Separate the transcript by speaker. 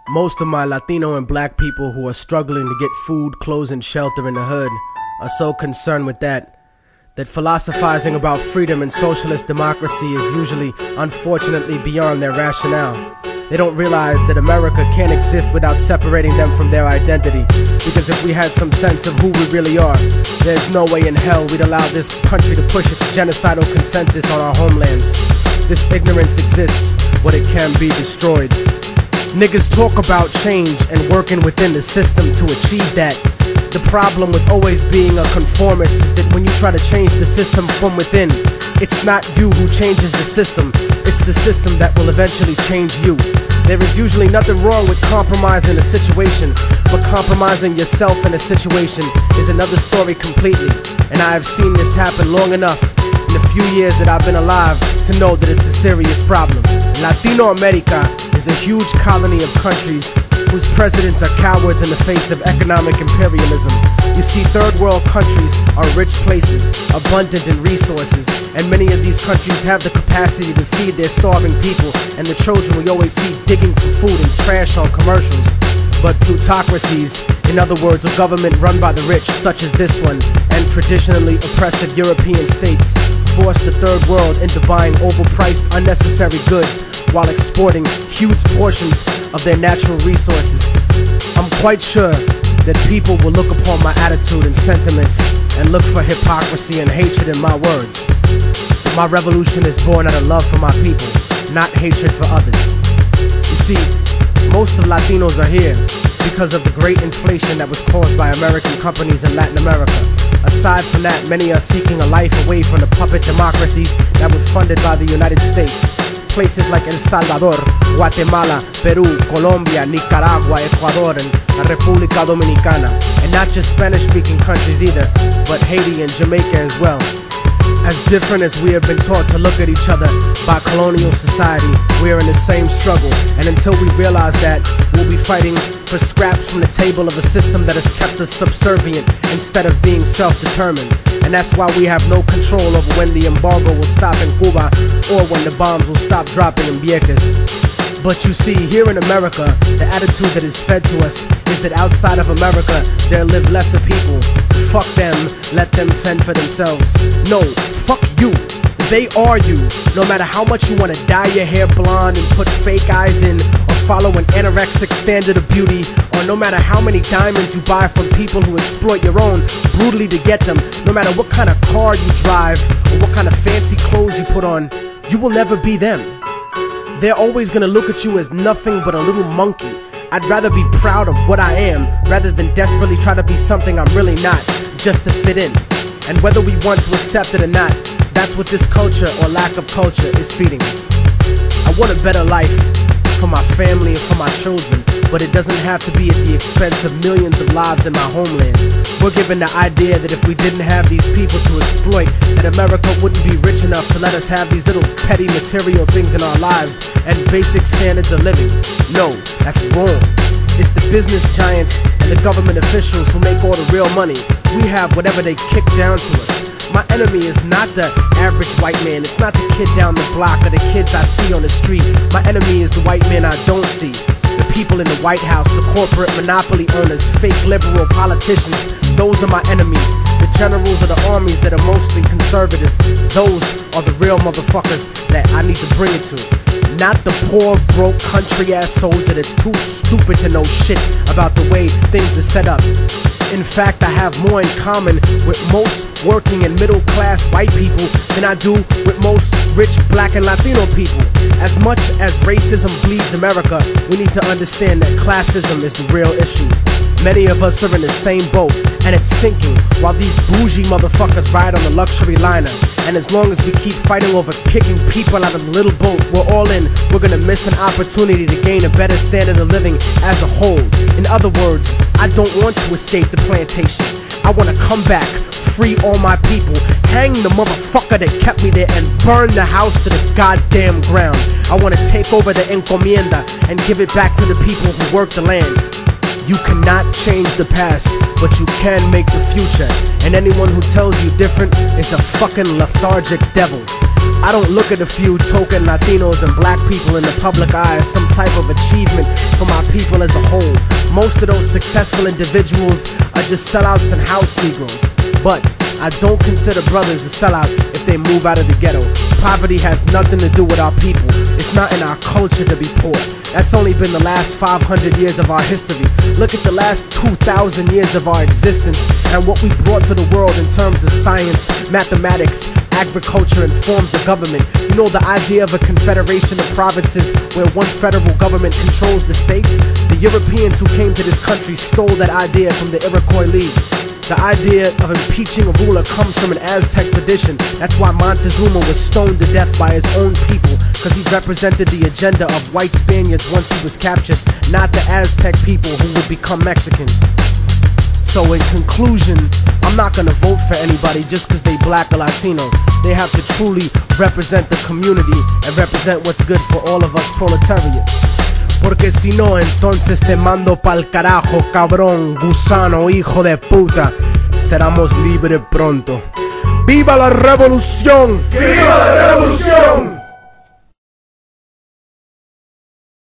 Speaker 1: Most of my Latino and black people who are struggling to get food, clothes, and shelter in the hood are so concerned with that philosophizing about freedom and socialist democracy is usually, unfortunately, beyond their rationale. They don't realize that America can't exist without separating them from their identity. Because if we had some sense of who we really are, there's no way in hell we'd allow this country to push its genocidal consensus on our homelands. This ignorance exists, but it can be destroyed. Niggas talk about change and working within the system to achieve that. The problem with always being a conformist is that when you try to change the system from within, it's not you who changes the system, it's the system that will eventually change you. There is usually nothing wrong with compromising a situation, but compromising yourself in a situation is another story completely. And I have seen this happen long enough in the few years that I've been alive to know that it's a serious problem. Latino America is a huge colony of countries whose presidents are cowards in the face of economic imperialism. You see, third world countries are rich places, abundant in resources, and many of these countries have the capacity to feed their starving people and the children we always see digging for food and trash on commercials. But plutocracies, in other words, a government run by the rich, such as this one, and traditionally oppressive European states, force the third world into buying overpriced, unnecessary goods while exporting huge portions of their natural resources. I'm quite sure that people will look upon my attitude and sentiments and look for hypocrisy and hatred in my words. My revolution is born out of love for my people, not hatred for others. You see, most of Latinos are here because of the great inflation that was caused by American companies in Latin America. Aside from that, many are seeking a life away from the puppet democracies that were funded by the United States. Places like El Salvador, Guatemala, Peru, Colombia, Nicaragua, Ecuador, and República Dominicana. And not just Spanish-speaking countries either, but Haiti and Jamaica as well. As different as we have been taught to look at each other by colonial society, we are in the same struggle. And until we realize that, we'll be fighting for scraps from the table of a system that has kept us subservient instead of being self-determined. And that's why we have no control over when the embargo will stop in Cuba or when the bombs will stop dropping in Vieques. But you see, here in America, the attitude that is fed to us is that outside of America, there live lesser people. Fuck them, let them fend for themselves. No, fuck you. They are you. No matter how much you want to dye your hair blonde and put fake eyes in, or follow an anorexic standard of beauty, or no matter how many diamonds you buy from people who exploit your own brutally to get them, no matter what kind of car you drive, or what kind of fancy clothes you put on, you will never be them. They're always gonna look at you as nothing but a little monkey. I'd rather be proud of what I am rather than desperately try to be something I'm really not, just to fit in. And whether we want to accept it or not, that's what this culture or lack of culture is feeding us. I want a better life for my family and for my children, but it doesn't have to be at the expense of millions of lives in my homeland. We're given the idea that if we didn't have these people to exploit, that America wouldn't be rich enough to let us have these little petty material things in our lives and basic standards of living. No, that's wrong. It's the business giants and the government officials who make all the real money. We have whatever they kick down to us. My enemy is not the average white man. It's not the kid down the block or the kids I see on the street. My enemy is the white man I don't see. The people in the White House, the corporate monopoly owners, fake liberal politicians, those are my enemies. The generals of the armies that are mostly conservative, those are the real motherfuckers that I need to bring it to. Not the poor, broke, country-ass soldier that's too stupid to know shit about the way things are set up. In fact, I have more in common with most working and middle-class white people than I do with most rich black and Latino people. As much as racism bleeds America, we need to understand that classism is the real issue. Many of us are in the same boat, and it's sinking, while these bougie motherfuckers ride on the luxury liner. And as long as we keep fighting over kicking people out of the little boat we're all in, we're gonna miss an opportunity to gain a better standard of living as a whole. In other words, I don't want to escape the plantation. I want to come back, free all my people, hang the motherfucker that kept me there, and burn the house to the goddamn ground. I want to take over the encomienda and give it back to the people who work the land. You cannot change the past, but you can make the future. And anyone who tells you different is a fucking lethargic devil. I don't look at a few token Latinos and black people in the public eye as some type of achievement for my people as a whole. Most of those successful individuals are just sellouts and house Negroes. But I don't consider brothers a sellout if they move out of the ghetto. Poverty has nothing to do with our people. It's not in our culture to be poor. That's only been the last 500 years of our history. Look at the last 2,000 years of our existence and what we brought to the world in terms of science, mathematics, agriculture, and forms of government. You know, the idea of a confederation of provinces where one federal government controls the states? The Europeans who came to this country stole that idea from the Iroquois League. The idea of impeaching a ruler comes from an Aztec tradition. That's why Montezuma was stoned to death by his own people, because he represented the agenda of white Spaniards once he was captured, not the Aztec people who would become Mexicans. So in conclusion, I'm not gonna vote for anybody just because they black or Latino. They have to truly represent the community and represent what's good for all of us proletariat. Porque si no, entonces te mando pa'l carajo, cabrón, gusano, hijo de puta. Seramos libres pronto. ¡Viva la revolución! ¡Viva la revolución!